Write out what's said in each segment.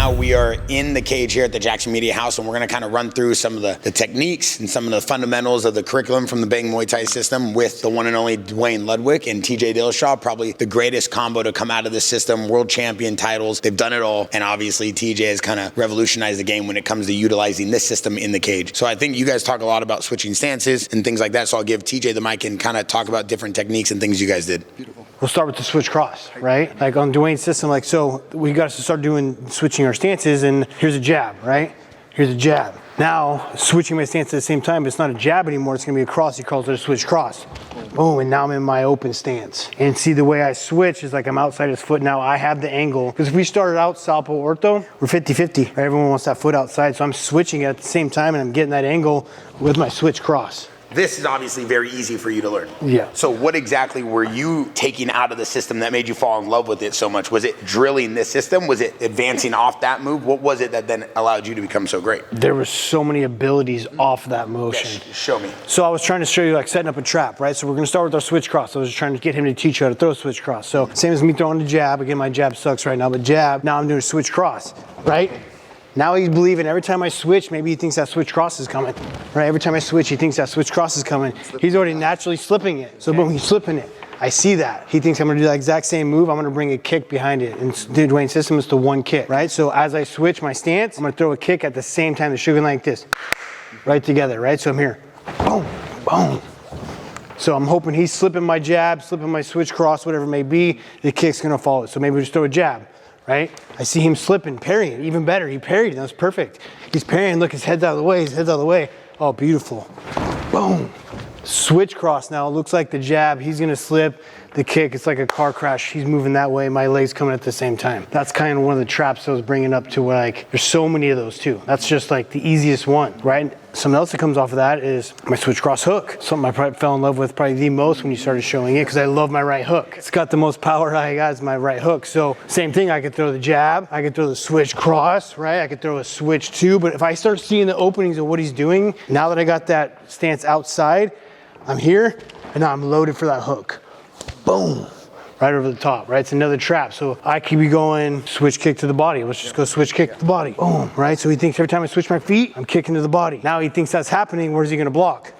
now we are in the cage here at the JAXXON Media House, and we're gonna kind of run through some of the techniques and some of the fundamentals of the curriculum from the Bang Muay Thai system with the one and only Duane Ludwig and TJ Dillashaw, probably the greatest combo to come out of this system, world champion titles. They've done it all, and obviously TJ has kind of revolutionized the game when it comes to utilizing this system in the cage. So I think you guys talk a lot about switching stances and things like that, so I'll give TJ the mic and kind of talk about different techniques and things you guys did. Beautiful. We'll start with the switch cross, right? Like on Duane's system, like, so we got to start switching our stances, and here's a jab, right? Here's a jab. Now, switching my stance at the same time, it's not a jab anymore, it's gonna be a cross. He calls it a switch cross. Boom, and now I'm in my open stance. And see, the way I switch is like I'm outside his foot. Now I have the angle, because if we started out Southpaw Ortho, we're 50-50, right? Everyone wants that foot outside, so I'm switching it at the same time, and I'm getting that angle with my switch cross. This is obviously very easy for you to learn. Yeah. So what exactly were you taking out of the system that made you fall in love with it so much? Was it drilling this system? Was it advancing off that move? What was it that then allowed you to become so great? There were so many abilities off that motion. Yes, show me. So I was trying to show you like setting up a trap, right? So we're gonna start with our switch cross. I was just trying to get him to teach you how to throw a switch cross. So same as me throwing the jab. Again, my jab sucks right now, but jab, now I'm doing a switch cross, right? Now he's believing every time I switch, maybe he thinks that switch cross is coming, right? Every time I switch, he thinks that switch cross is coming. He's already naturally slipping it. So boom, he's slipping it. I see that. He thinks I'm gonna do that exact same move. I'm gonna bring a kick behind it. And Duane's system is the one kick, right? So as I switch my stance, I'm gonna throw a kick at the same time. They're shooting like this, right together, right? So I'm here, boom, boom. So I'm hoping he's slipping my jab, slipping my switch cross, whatever it may be, the kick's gonna follow it. So maybe we just throw a jab. Right? I see him slipping, parrying, even better. He parried, that was perfect. He's parrying, look, his head's out of the way, his head's out of the way. Oh, beautiful. Boom. Switch cross now, it looks like the jab, he's gonna slip, the kick, it's like a car crash. He's moving that way, my leg's coming at the same time. That's kind of one of the traps I was bringing up to where, like, there's so many of those too. That's just like the easiest one, right? Something else that comes off of that is my switch cross hook. Something I probably fell in love with probably the most when you started showing it, because I love my right hook. It's got the most power I got is my right hook. So same thing, I could throw the jab, I could throw the switch cross, right? I could throw a switch too, but if I start seeing the openings of what he's doing, now that I got that stance outside, I'm here, and now I'm loaded for that hook. Boom. Right over the top, right? It's another trap. So I could be going switch kick to the body. Let's just go switch kick to the body. Boom, right? So he thinks every time I switch my feet, I'm kicking to the body. Now he thinks that's happening. Where's he gonna block?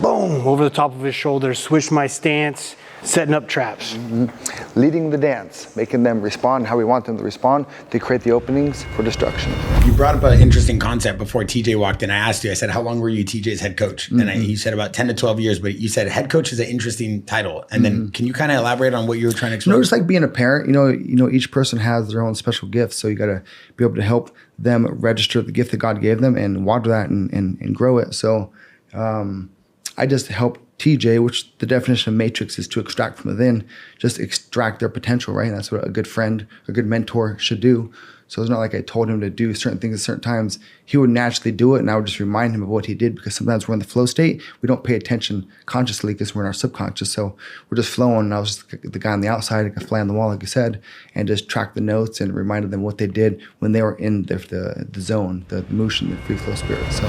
Boom, over the top of his shoulder, switch my stance, setting up traps. Mm-hmm. Leading the dance, making them respond how we want them to respond to create the openings for destruction. You brought up an interesting concept before TJ walked in. I asked you, I said, how long were you TJ's head coach? And you said about 10 to 12 years, but you said head coach is an interesting title. And then can you kind of elaborate on what you were trying to explain? You know, just like being a parent, you know, each person has their own special gifts. So you got to be able to help them register the gift that God gave them and water that and grow it. So I just help TJ, which the definition of matrix is to extract from within, just extract their potential, right? And that's what a good friend, a good mentor should do. So it's not like I told him to do certain things at certain times. He would naturally do it, and I would just remind him of what he did, because sometimes we're in the flow state. We don't pay attention consciously because we're in our subconscious. So we're just flowing, and I was just the guy on the outside, like a fly on the wall, like you said, and just tracked the notes and reminded them what they did when they were in the zone, the motion, the free flow spirit. So.